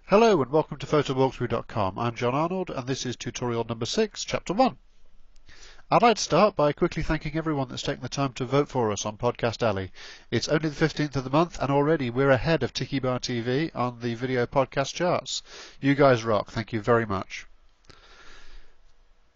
Hello and welcome to photowalkthrough.com. I'm John Arnold and this is tutorial number 6, chapter 1. I'd like to start by quickly thanking everyone that's taken the time to vote for us on Podcast Alley. It's only the 15th of the month and already we're ahead of Tiki Bar TV on the video podcast charts. You guys rock, thank you very much.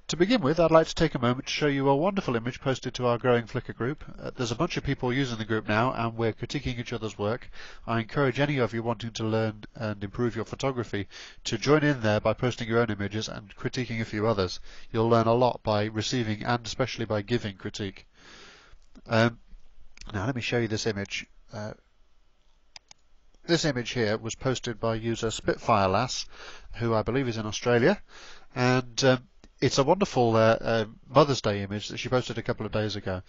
To begin with, I'd like to take a moment to show you a wonderful image posted to our growing Flickr group. There's a bunch of people using the group now and we're critiquing each other's work. I encourage any of you wanting to learn and improve your photography to join in there by posting your own images and critiquing a few others. You'll learn a lot by receiving and especially by giving critique. Now let me show you this image. This image here was posted by user Spitfire Lass, who I believe is in Australia, and it's a wonderful Mother's Day image that she posted a couple of days ago.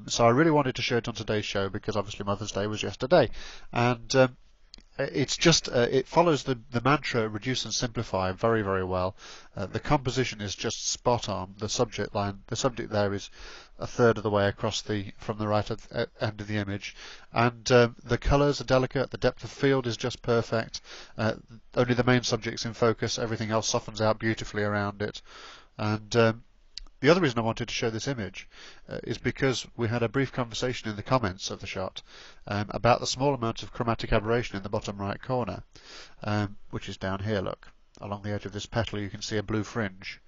So I really wanted to show it on today's show because obviously Mother's Day was yesterday. And it's just, it follows the mantra reduce and simplify very, very well. The composition is just spot on. The subject there is a third of the way across from the right end of the image. And the colours are delicate, the depth of field is just perfect. Only the main subject's in focus, everything else softens out beautifully around it. And the other reason I wanted to show this image is because we had a brief conversation in the comments of the shot about the small amount of chromatic aberration in the bottom right corner, which is down here, look. Along the edge of this petal you can see a blue fringe.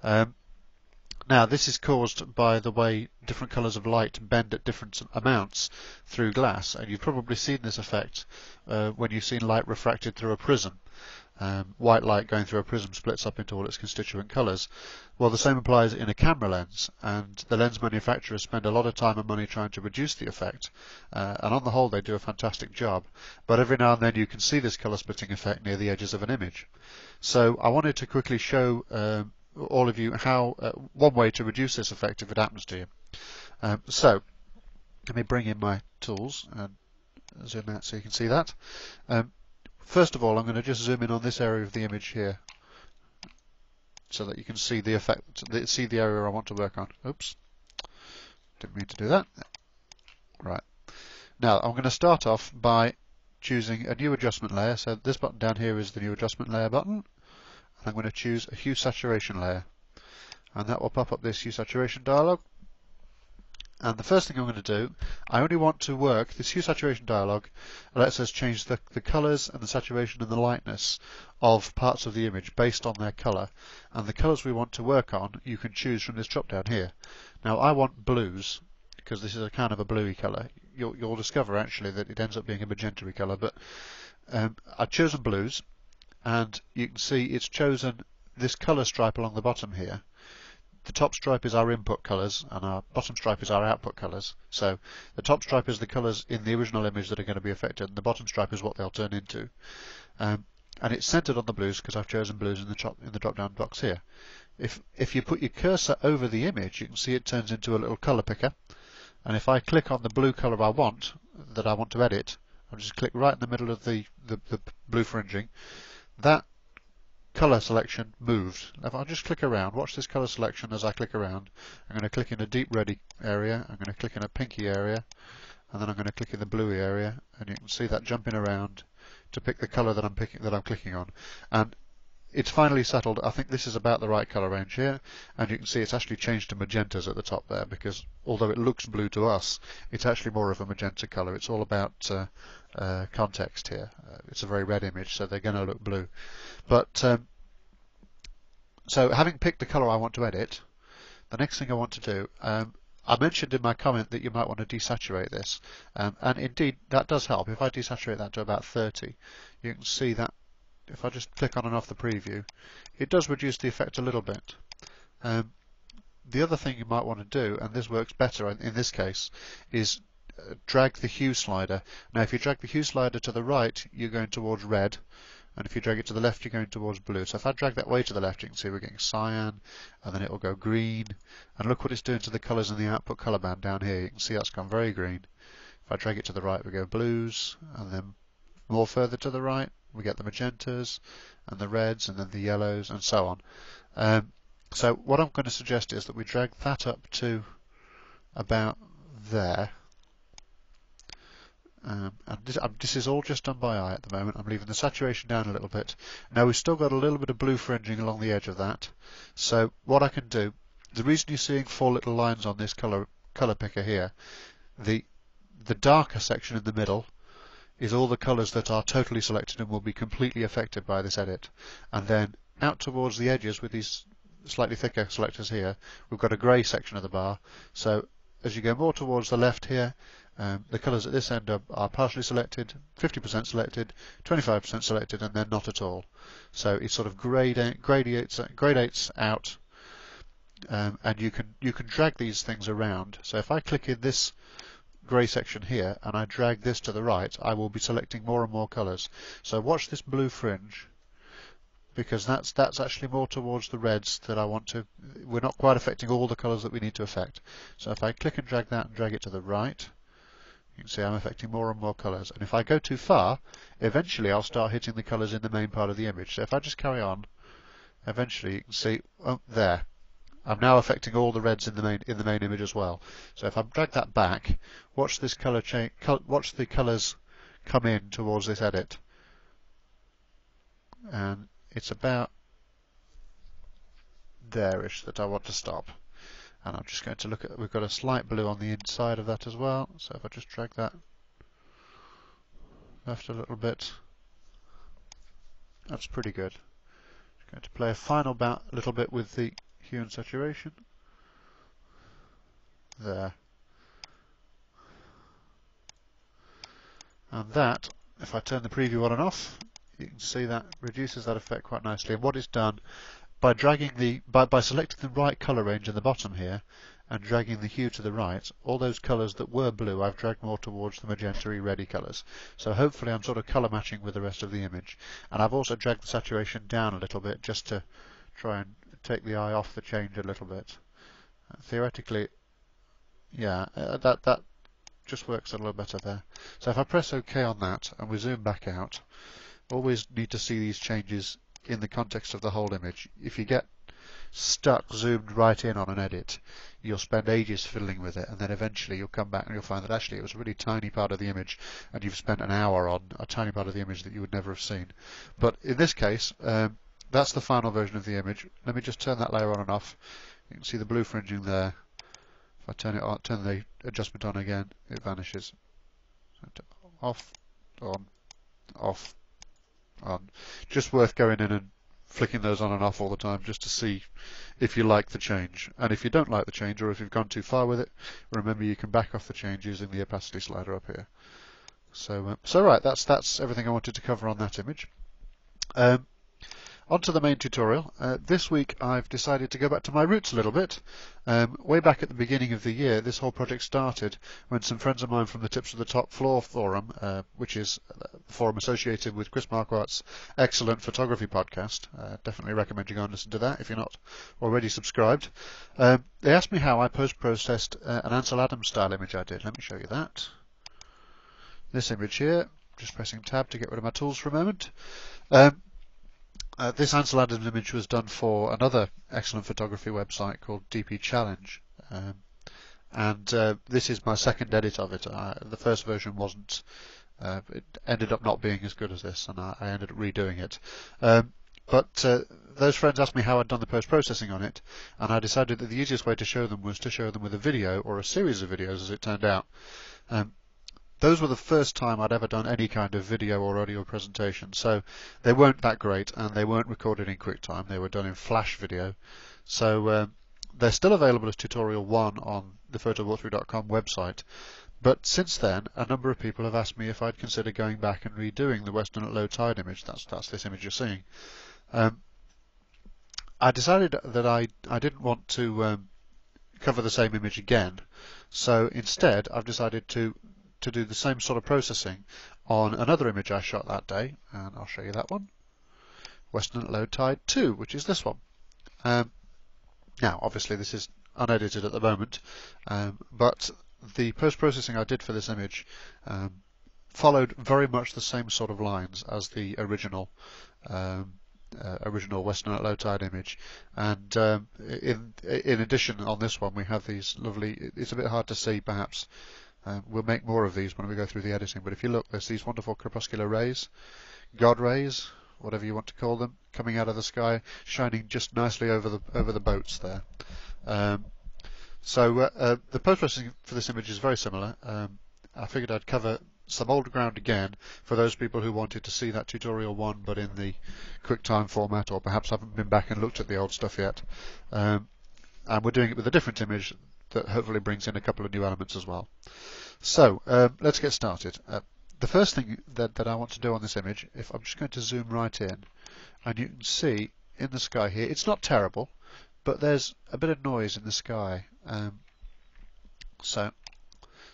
Now this is caused by the way different colours of light bend at different amounts through glass, and you've probably seen this effect when you've seen light refracted through a prism. White light going through a prism splits up into all its constituent colours. Well, the same applies in a camera lens, and the lens manufacturers spend a lot of time and money trying to reduce the effect, and on the whole they do a fantastic job, but every now and then you can see this colour splitting effect near the edges of an image. So I wanted to quickly show all of you how one way to reduce this effect if it happens to you. So let me bring in my tools and zoom out so you can see that. First of all, I'm going to just zoom in on this area of the image here so that you can see the effect, see the area I want to work on. Oops, didn't mean to do that. Right. Now I'm going to start off by choosing a new adjustment layer. So this button down here is the new adjustment layer button. And I'm going to choose a hue saturation layer. And that will pop up this hue saturation dialog. And the first thing I'm going to do, I only want to work, this hue saturation dialog lets us change the colours and the saturation and the lightness of parts of the image based on their colour. And the colours we want to work on, you can choose from this drop down here. Now I want blues, because this is a kind of a bluey colour. You'll discover actually that it ends up being a magenta-y colour, but I've chosen blues, and you can see it's chosen this colour stripe along the bottom here. The top stripe is our input colours and our bottom stripe is our output colours. So the top stripe is the colours in the original image that are going to be affected, and the bottom stripe is what they'll turn into. And it's centred on the blues because I've chosen blues in the drop down box here. If you put your cursor over the image, you can see it turns into a little colour picker. And if I click on the blue colour I want to edit, I'll just click right in the middle of the blue fringing. That colour selection moved. If I just click around, watch this colour selection as I click around. I'm going to click in a deep reddy area, I'm going to click in a pinky area, and then I'm going to click in the bluey area, and you can see that jumping around to pick the colour that I'm clicking on. And it's finally settled. I think this is about the right colour range here, and you can see it's actually changed to magentas at the top there, because although it looks blue to us, it's actually more of a magenta colour. It's all about context here. It's a very red image, so they're going to look blue. But so having picked the colour I want to edit, the next thing I want to do, I mentioned in my comment that you might want to desaturate this, and indeed that does help. If I desaturate that to about 30, you can see that if I just click on and off the preview, it does reduce the effect a little bit. The other thing you might want to do, and this works better in this case, is drag the hue slider. Now if you drag the hue slider to the right, you're going towards red, and if you drag it to the left, you're going towards blue. So if I drag that way to the left, you can see we're getting cyan, and then it will go green, and look what it's doing to the colours in the output colour band down here. You can see that's gone very green. If I drag it to the right, we go blues, and then more further to the right, we get the magentas, and the reds, and then the yellows, and so on. So what I'm going to suggest is that we drag that up to about there, And this is all just done by eye at the moment. I'm leaving the saturation down a little bit. Now we've still got a little bit of blue fringing along the edge of that. So what I can do, the reason you're seeing 4 little lines on this colour picker here, the darker section in the middle is all the colours that are totally selected and will be completely affected by this edit. And then out towards the edges with these slightly thicker selectors here, we've got a grey section of the bar. So as you go more towards the left here, the colours at this end are partially selected, 50% selected, 25% selected, and then not at all. So it sort of gradates out, and you can drag these things around. So if I click in this grey section here and I drag this to the right, I will be selecting more and more colours. So watch this blue fringe, because that's actually more towards the reds that I want to. We're not quite affecting all the colours that we need to affect. So if I click and drag that and drag it to the right, you can see I'm affecting more and more colours. And if I go too far, eventually I'll start hitting the colours in the main part of the image. So if I just carry on, eventually you can see, oh, there. I'm now affecting all the reds in the main image as well. So if I drag that back, watch this colour change. Watch the colours come in towards this edit, and it's about there-ish that I want to stop. And I'm just going to look at, we've got a slight blue on the inside of that as well. So if I just drag that left a little bit, that's pretty good. Just going to play a final little bit with the hue and saturation. There. And that, if I turn the preview on and off, you can see that reduces that effect quite nicely. And what it's done, by dragging by selecting the right colour range in the bottom here and dragging the hue to the right, all those colours that were blue I've dragged more towards the magenta-y reddy colours. So hopefully I'm sort of colour matching with the rest of the image. And I've also dragged the saturation down a little bit just to try and take the eye off the change a little bit. Theoretically, yeah, that just works a little better there. So if I press OK on that and we zoom back out, always need to see these changes in the context of the whole image. If you get stuck zoomed right in on an edit, you'll spend ages fiddling with it, and then eventually you'll come back and you'll find that actually it was a really tiny part of the image and you've spent an hour on a tiny part of the image that you would never have seen. But in this case, that's the final version of the image. Let me just turn that layer on and off. You can see the blue fringing there. If I turn it on, turn the adjustment on again, it vanishes. Off, on, off, on. Just worth going in and flicking those on and off all the time just to see if you like the change. And if you don't like the change, or if you've gone too far with it, remember you can back off the change using the opacity slider up here. So right, that's everything I wanted to cover on that image. On to the main tutorial. This week I've decided to go back to my roots a little bit. Way back at the beginning of the year, this whole project started when some friends of mine from the Tips of the Top Floor forum, which is the forum associated with Chris Marquardt's excellent photography podcast, definitely recommend you go and listen to that if you're not already subscribed. They asked me how I post-processed an Ansel Adams style image I did. Let me show you that. This image here, just pressing tab to get rid of my tools for a moment. This Ansel Adams image was done for another excellent photography website called DP Challenge, and this is my second edit of it. The first version wasn't, it ended up not being as good as this, and I ended up redoing it. But those friends asked me how I'd done the post-processing on it, and I decided that the easiest way to show them was to show them with a video, or a series of videos as it turned out. Those were the first time I'd ever done any kind of video or audio presentation, so they weren't that great, and they weren't recorded in QuickTime. They were done in Flash video. So they're still available as tutorial 1 on the photowalkthrough.com website. But since then, a number of people have asked me if I'd consider going back and redoing the Western at low tide image. That's this image you're seeing. I decided that I didn't want to cover the same image again, so instead I've decided to do the same sort of processing on another image I shot that day, and I'll show you that one. Western at low tide 2, which is this one. Now, obviously this is unedited at the moment, but the post-processing I did for this image followed very much the same sort of lines as the original Western at low tide image, and in addition on this one we have these lovely, it's a bit hard to see perhaps, We'll make more of these when we go through the editing, but if you look, there's these wonderful crepuscular rays, God rays, whatever you want to call them, coming out of the sky, shining just nicely over the boats there. The post-processing for this image is very similar. I figured I'd cover some old ground again for those people who wanted to see that tutorial one, but in the QuickTime format, or perhaps haven't been back and looked at the old stuff yet. And we're doing it with a different image that hopefully brings in a couple of new elements as well. So let's get started. The first thing that I want to do on this image, if I'm just going to zoom right in, and you can see in the sky here, it's not terrible, but there's a bit of noise in the sky. So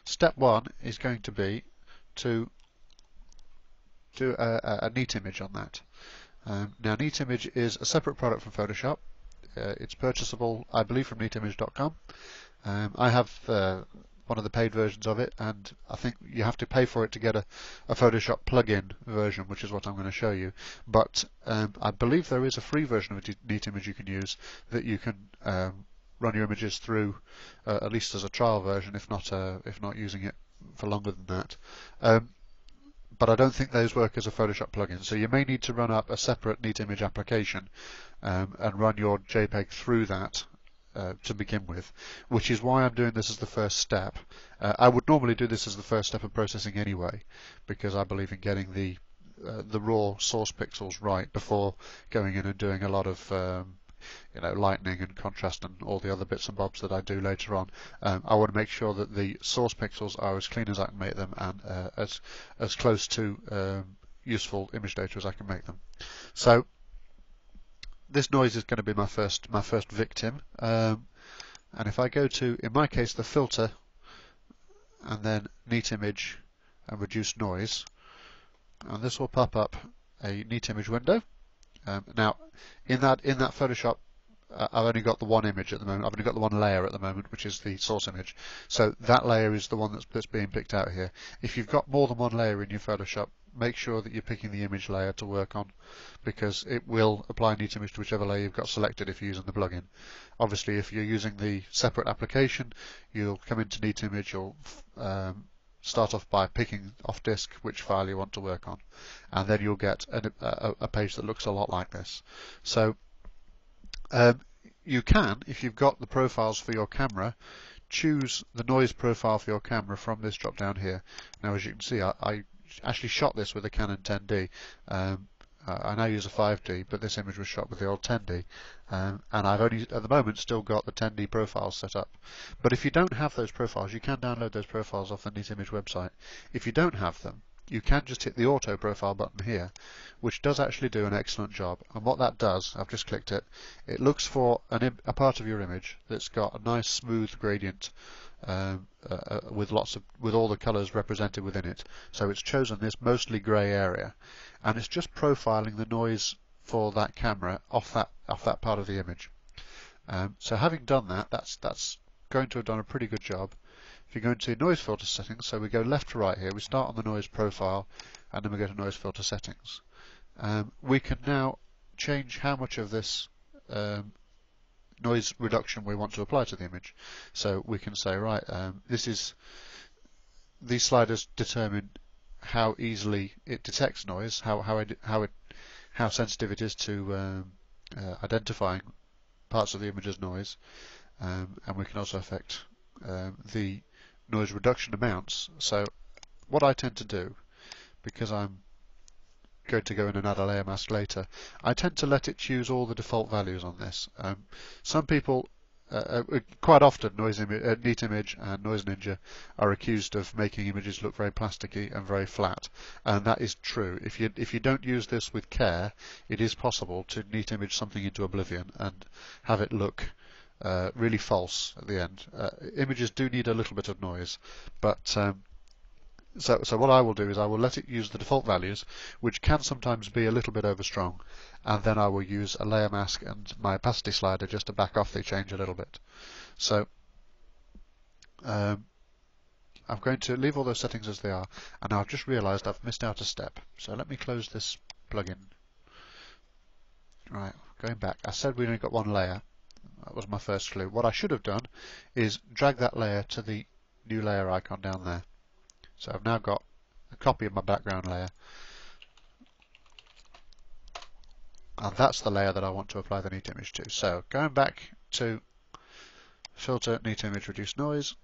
step one is going to be to do a neat image on that. Now, neat image is a separate product from Photoshop. It's purchasable, I believe, from neatimage.com. I have one of the paid versions of it, and I think you have to pay for it to get a Photoshop plug-in version, which is what I'm going to show you. But I believe there is a free version of a neat image you can use that you can run your images through, at least as a trial version, if not using it for longer than that. But I don't think those work as a Photoshop plugin, so you may need to run up a separate neat image application and run your JPEG through that to begin with, which is why I'm doing this as the first step. I would normally do this as the first step of processing anyway, because I believe in getting the raw source pixels right before going in and doing a lot of lightning and contrast and all the other bits and bobs that I do later on. I want to make sure that the source pixels are as clean as I can make them, and as close to useful image data as I can make them. So this noise is going to be my first victim, and if I go to, in my case, the filter and then neat image and reduce noise, and this will pop up a neat image window. Now, in that Photoshop, I've only got the one image at the moment. I've only got the one layer at the moment, which is the source image. So that layer is the one that's being picked out here. If you've got more than one layer in your Photoshop, make sure that you're picking the image layer to work on, because it will apply neat image to whichever layer you've got selected if you're using the plugin. Obviously, if you're using the separate application, you'll come into neat image, you'll start off by picking off disk which file you want to work on, and then you'll get a page that looks a lot like this. So you can, if you've got the profiles for your camera, choose the noise profile for your camera from this drop down here. Now, as you can see, I actually shot this with a Canon 10D. I now use a 5D, but this image was shot with the old 10D, and I've only at the moment still got the 10D profiles set up. But if you don't have those profiles, you can download those profiles off the Neat Image website. If you don't have them, you can just hit the auto profile button here, which does actually do an excellent job. And what that does, I've just clicked it, it looks for a part of your image that's got a nice smooth gradient with all the colours represented within it. So it's chosen this mostly grey area, and it's just profiling the noise for that camera off that part of the image. So having done that, that's going to have done a pretty good job. If you go into noise filter settings, so we go left to right here, we start on the noise profile, and then we go to noise filter settings. We can now change how much of this noise reduction we want to apply to the image. So we can say, right, these sliders determine how easily it detects noise, how sensitive it is to identifying parts of the image as noise, and we can also affect the noise reduction amounts. So what I tend to do, because I'm going to go in and add a layer mask later, I tend to let it choose all the default values on this. Some people, quite often, Neat Image and Noise Ninja are accused of making images look very plasticky and very flat, and that is true. If you don't use this with care, it is possible to Neat Image something into oblivion and have it look really false at the end. Images do need a little bit of noise, but so what I will do is I will let it use the default values, which can sometimes be a little bit overstrong, and then I will use a layer mask and my opacity slider just to back off the change a little bit. So I'm going to leave all those settings as they are, and I've just realised I've missed out a step. So let me close this plugin. Right, going back. I said we only got one layer. That was my first clue. What I should have done is drag that layer to the new layer icon down there. So I've now got a copy of my background layer, and that's the layer that I want to apply the neat image to. So going back to Filter, Neat Image, Reduce Noise,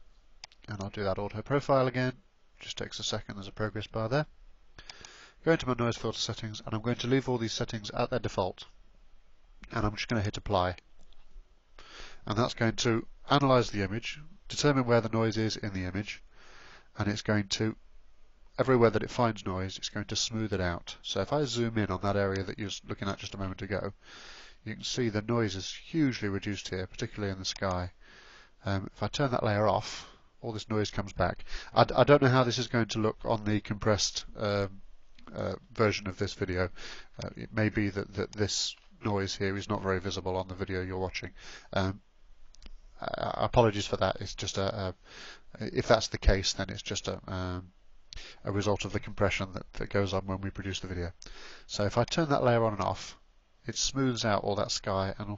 and I'll do that auto profile again. Just takes a second, there's a progress bar there. Go into my noise filter settings, and I'm going to leave all these settings at their default, and I'm just going to hit apply, and that's going to analyze the image, determine where the noise is in the image, and it's going to, everywhere that it finds noise, it's going to smooth it out. So if I zoom in on that area that you were looking at just a moment ago, you can see the noise is hugely reduced here, particularly in the sky. If I turn that layer off, all this noise comes back. I don't know how this is going to look on the compressed version of this video. It may be that this noise here is not very visible on the video you're watching. Apologies for that. It's just if that's the case, then it's just a result of the compression that goes on when we produce the video. So if I turn that layer on and off, it smooths out all that sky, and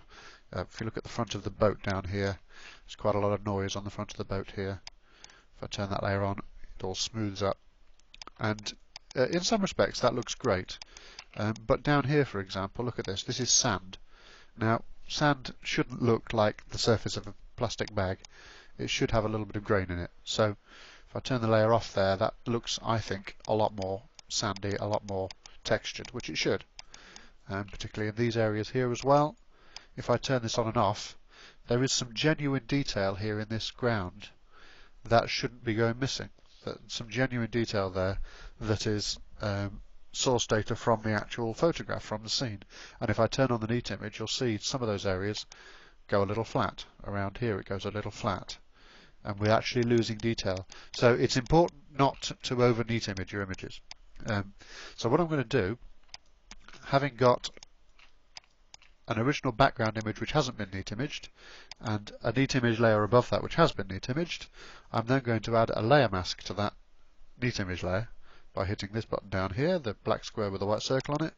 if you look at the front of the boat down here, there's quite a lot of noise on the front of the boat here. If I turn that layer on, it all smooths up, and in some respects that looks great. But down here, for example, look at this. This is sand. Now, sand shouldn't look like the surface of a plastic bag. It should have a little bit of grain in it. So if I turn the layer off there, that looks, I think, a lot more sandy, a lot more textured, which it should. Particularly in these areas here as well. If I turn this on and off, there is some genuine detail here in this ground that shouldn't be going missing. Some genuine detail there that is source data from the actual photograph, from the scene. And if I turn on the neat image, you'll see some of those areas go a little flat. Around here it goes a little flat, and we're actually losing detail. So it's important not to over neat image your images. So what I'm going to do, having got an original background image which hasn't been neat imaged, and a neat image layer above that which has been neat imaged, I'm then going to add a layer mask to that neat image layer by hitting this button down here, the black square with a white circle on it,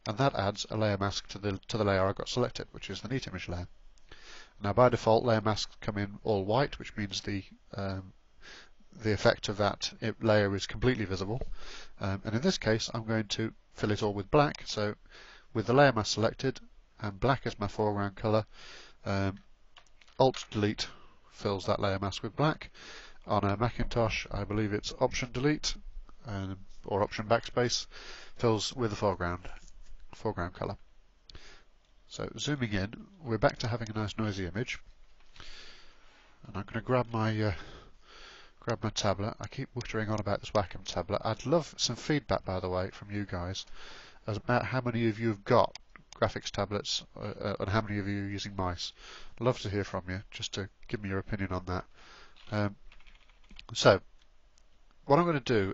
and that adds a layer mask to the layer I got selected, which is the neat image layer. Now by default, layer masks come in all white, which means the effect of that layer is completely visible, and in this case I'm going to fill it all with black. So with the layer mask selected and black as my foreground colour, Alt Delete fills that layer mask with black. On a Macintosh, I believe it's Option Delete or Option Backspace fills with the foreground colour. So zooming in, we're back to having a nice noisy image, and I'm going to grab my tablet. I keep wittering on about this Wacom tablet. I'd love some feedback, by the way, from you guys about how many of you have got graphics tablets and how many of you are using mice. I'd love to hear from you, just to give me your opinion on that. So what I'm going to do,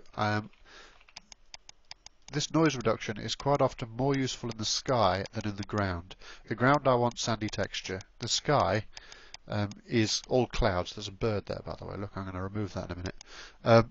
this noise reduction is quite often more useful in the sky than in the ground. The ground I want sandy texture. The sky is all clouds. There's a bird there, by the way. Look, I'm going to remove that in a minute.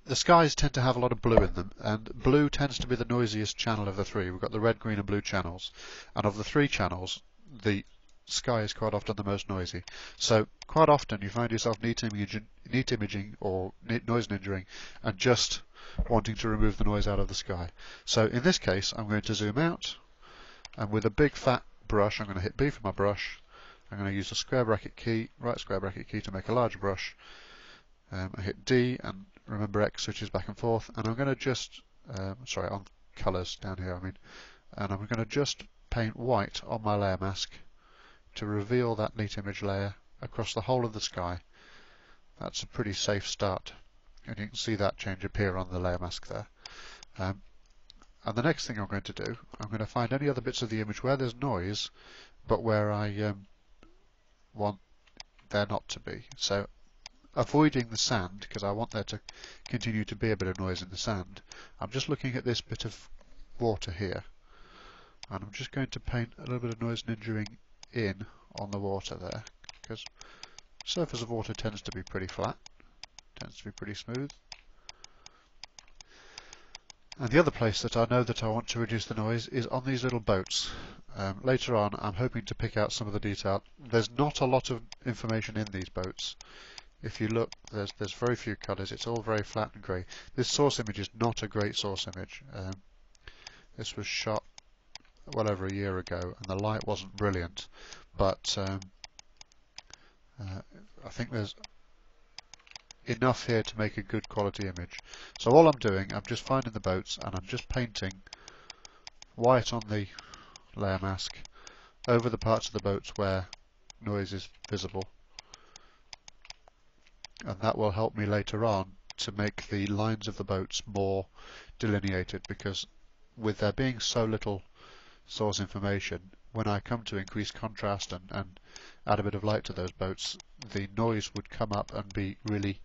The skies tend to have a lot of blue in them, and blue tends to be the noisiest channel of the three. We've got the red, green and blue channels, and of the three channels, the sky is quite often the most noisy. So quite often you find yourself neat imaging or noise ninjaing and just wanting to remove the noise out of the sky. So in this case, I'm going to zoom out, and with a big fat brush, I'm going to hit B for my brush. I'm going to use the square bracket key, right square bracket key, to make a larger brush. I hit D, and remember X switches back and forth, and I'm going to just, on colours down here, and I'm going to just paint white on my layer mask to reveal that neat image layer across the whole of the sky. That's a pretty safe start, and you can see that change appear on the layer mask there. And the next thing I'm going to do, I'm going to find any other bits of the image where there's noise, but where I want there not to be. So avoiding the sand, because I want there to continue to be a bit of noise in the sand, I'm just looking at this bit of water here, and I'm just going to paint a little bit of noise ninjaing in on the water there, because the surface of water tends to be pretty flat, tends to be pretty smooth. And the other place that I know that I want to reduce the noise is on these little boats. Later on, I'm hoping to pick out some of the detail. There's not a lot of information in these boats. If you look, there's very few colours. It's all very flat and grey. This source image is not a great source image. This was shot well over a year ago, and the light wasn't brilliant. But I think there's enough here to make a good quality image. So all I'm doing, I'm just finding the boats and I'm just painting white on the layer mask over the parts of the boats where noise is visible, and that will help me later on to make the lines of the boats more delineated, because with there being so little source information, when I come to increase contrast and add a bit of light to those boats, the noise would come up and be really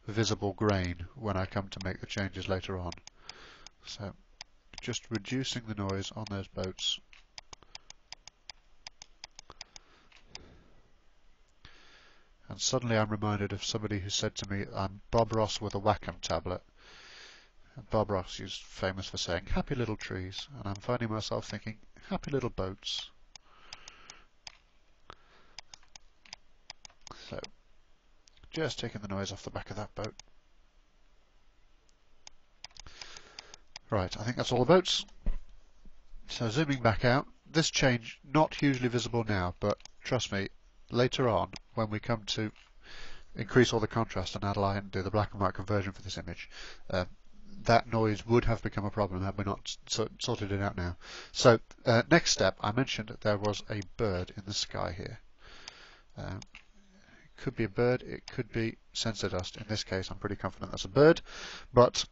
visible grain when I come to make the changes later on. So just reducing the noise on those boats. And suddenly I'm reminded of somebody who said to me, I'm Bob Ross with a Wacom tablet. And Bob Ross is famous for saying, happy little trees. And I'm finding myself thinking, happy little boats. So, just taking the noise off the back of that boat. Right, I think that's all the boats. So zooming back out, this change not hugely visible now, but trust me, later on, when we come to increase all the contrast and add light and do the black and white conversion for this image, that noise would have become a problem had we not sorted it out now. So next step, I mentioned that there was a bird in the sky here. It could be a bird, it could be sensor dust. In this case, I'm pretty confident that's a bird, but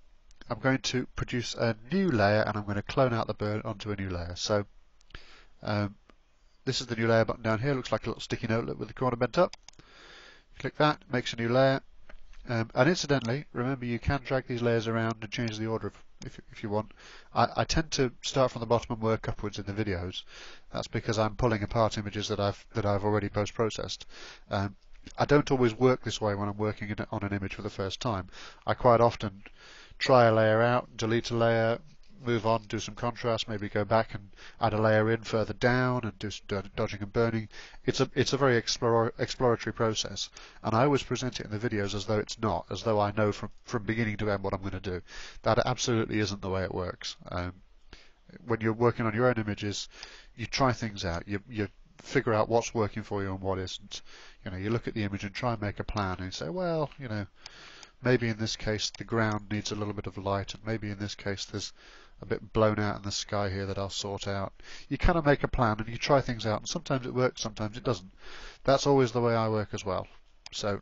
I'm going to produce a new layer and I'm going to clone out the bird onto a new layer. So this is the new layer button down here. Looks like a little sticky note with the corner bent up. Click that, makes a new layer. And incidentally, remember you can drag these layers around and change the order if you want. I tend to start from the bottom and work upwards in the videos. That's because I'm pulling apart images that I've already post-processed. I don't always work this way when I'm working on an image for the first time. I quite often try a layer out, delete a layer, move on, do some contrast, maybe go back and add a layer in further down and do some dodging and burning. It's a very exploratory process, and I always present it in the videos as though it's not, as though I know from beginning to end what I'm going to do. That absolutely isn't the way it works. When you're working on your own images, you try things out, you figure out what's working for you and what isn't. You look at the image and try and make a plan, and you say, well, maybe in this case the ground needs a little bit of light, and maybe in this case there's a bit blown out in the sky here that I'll sort out. You kind of make a plan and you try things out, and sometimes it works, sometimes it doesn't. That's always the way I work as well. So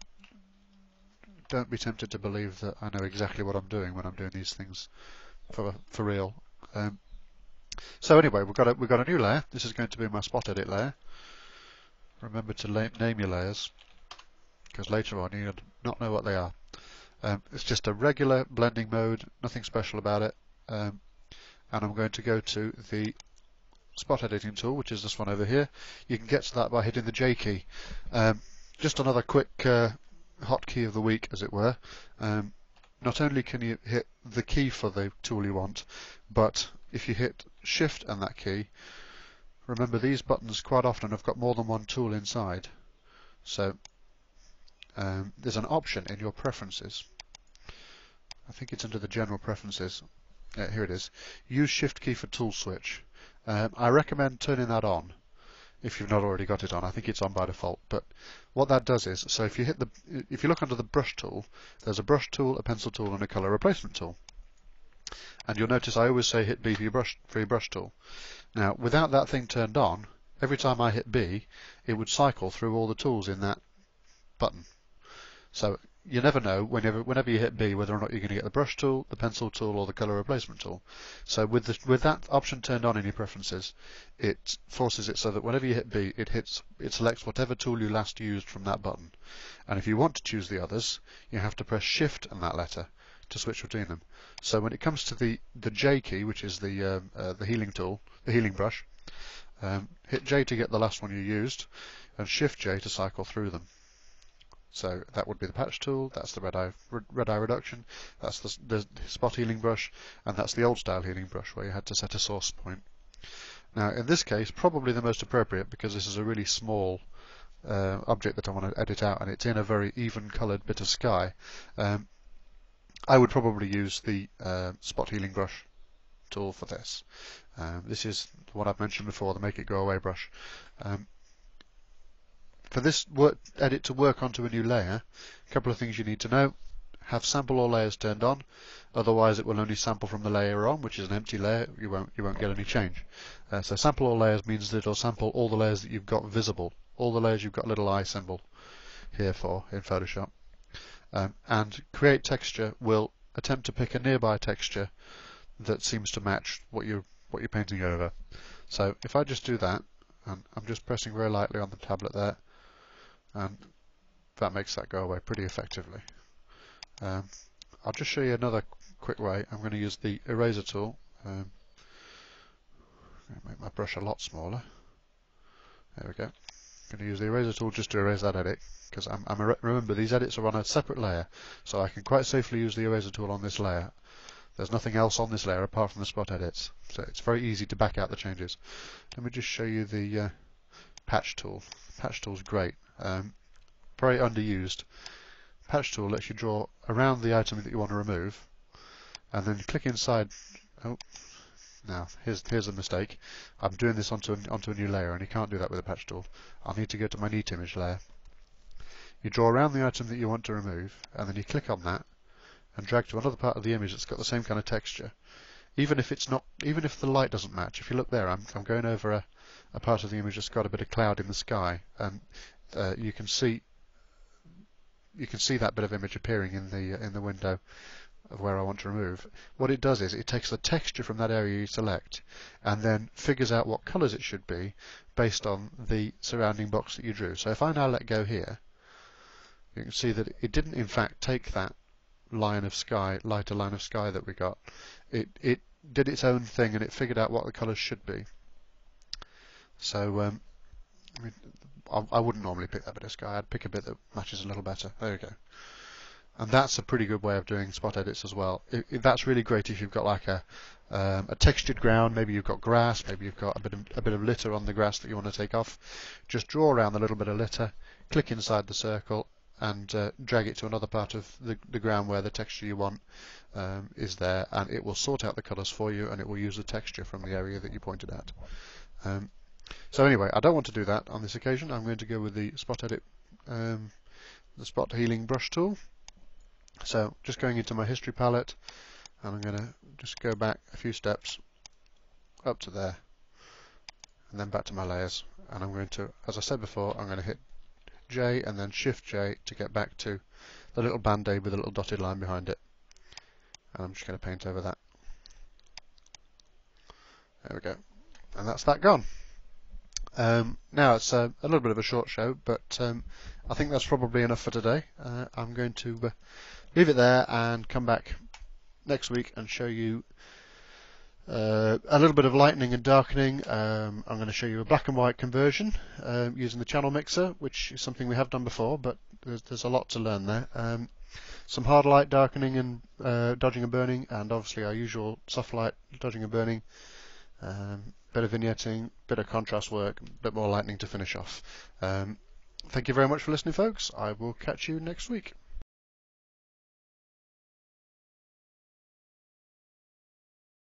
don't be tempted to believe that I know exactly what I'm doing when I'm doing these things for real. So anyway, we've got a new layer. This is going to be my spot edit layer. Remember to name your layers, because later on you'll not know what they are. It's just a regular blending mode, nothing special about it. And I'm going to go to the spot editing tool, which is this one over here. You can get to that by hitting the J key. Just another quick hotkey of the week, as it were. Not only can you hit the key for the tool you want, but if you hit Shift and that key, remember these buttons quite often have got more than one tool inside. So there's an option in your preferences. I think it's under the general preferences. Here it is. Use Shift key for tool switch. I recommend turning that on if you've not already got it on. I think it's on by default. But what that does is, so if you look under the brush tool, there's a brush tool, a pencil tool, and a color replacement tool. And you'll notice I always say hit B for your brush tool. Now, without that thing turned on, every time I hit B, it would cycle through all the tools in that button. So you never know whenever you hit B whether or not you're going to get the brush tool, the pencil tool, or the color replacement tool. So with that option turned on in your preferences, it forces it so that whenever you hit B, it selects whatever tool you last used from that button. And if you want to choose the others, you have to press Shift and that letter to switch between them. So when it comes to the J key, which is the healing tool, the healing brush, hit J to get the last one you used, and Shift J to cycle through them. So that would be the patch tool, that's the red eye reduction, that's the spot healing brush, and that's the old style healing brush where you had to set a source point. Now in this case probably the most appropriate, because this is a really small object that I want to edit out and it's in a very even coloured bit of sky. I would probably use the spot healing brush tool for this. This is what I've mentioned before, the make it go away brush. For this edit to work onto a new layer, a couple of things you need to know. Have sample all layers turned on, otherwise it will only sample from the layer you're on, which is an empty layer. You won't get any change. So sample all layers means that it'll sample all the layers that you've got visible, all the layers you've got a little eye symbol here for in Photoshop. And create texture will attempt to pick a nearby texture that seems to match what you're painting over. So if I just do that, and I'm just pressing very lightly on the tablet there, and that makes that go away pretty effectively. I'll just show you another quick way. I'm going to use the eraser tool. I'm going to make my brush a lot smaller. There we go. I'm going to use the eraser tool just to erase that edit, because remember these edits are on a separate layer, so I can quite safely use the eraser tool on this layer. There's nothing else on this layer apart from the spot edits, so it's very easy to back out the changes. Let me just show you the patch tool. Patch tool's great. Very underused. Patch tool lets you draw around the item that you want to remove, and then click inside. Oh, now here's a mistake. I'm doing this onto a new layer, and you can't do that with a patch tool. I'll need to go to my neat image layer. You draw around the item that you want to remove, and then you click on that and drag to another part of the image that's got the same kind of texture. Even if the light doesn't match. If you look there, I'm going over a part of the image that's got a bit of cloud in the sky, and you can see that bit of image appearing in the window of where I want to remove. What it does is it takes the texture from that area you select and then figures out what colours it should be based on the surrounding box that you drew. So if I now let go here, you can see that it didn't in fact take that line of sky, lighter line of sky that we got. It did its own thing and it figured out what the colours should be. So I wouldn't normally pick that bit of sky. I'd pick a bit that matches a little better. There we go. And that's a pretty good way of doing spot edits as well. That's really great if you've got like a textured ground. Maybe you've got grass. Maybe you've got a bit of litter on the grass that you want to take off. Just draw around the little bit of litter, click inside the circle, and drag it to another part of the ground where the texture you want is there, and it will sort out the colours for you, and it will use the texture from the area that you pointed at. So anyway, I don't want to do that on this occasion. I'm going to go with the spot edit, the spot healing brush tool. So just going into my history palette, and I'm going to just go back a few steps up to there, and then back to my layers. And I'm going to, as I said before, I'm going to hit J and then Shift J to get back to the little band-aid with a little dotted line behind it. And I'm just going to paint over that. There we go. And that's that gone. Now it's a little bit of a short show, but I think that's probably enough for today. I'm going to leave it there and come back next week and show you a little bit of lightening and darkening. I'm going to show you a black and white conversion using the channel mixer, which is something we have done before, but there's a lot to learn there. Some hard light darkening and dodging and burning, and obviously our usual soft light dodging and burning. Bit of vignetting, bit of contrast work, bit more lightning to finish off. Thank you very much for listening, folks. I will catch you next week.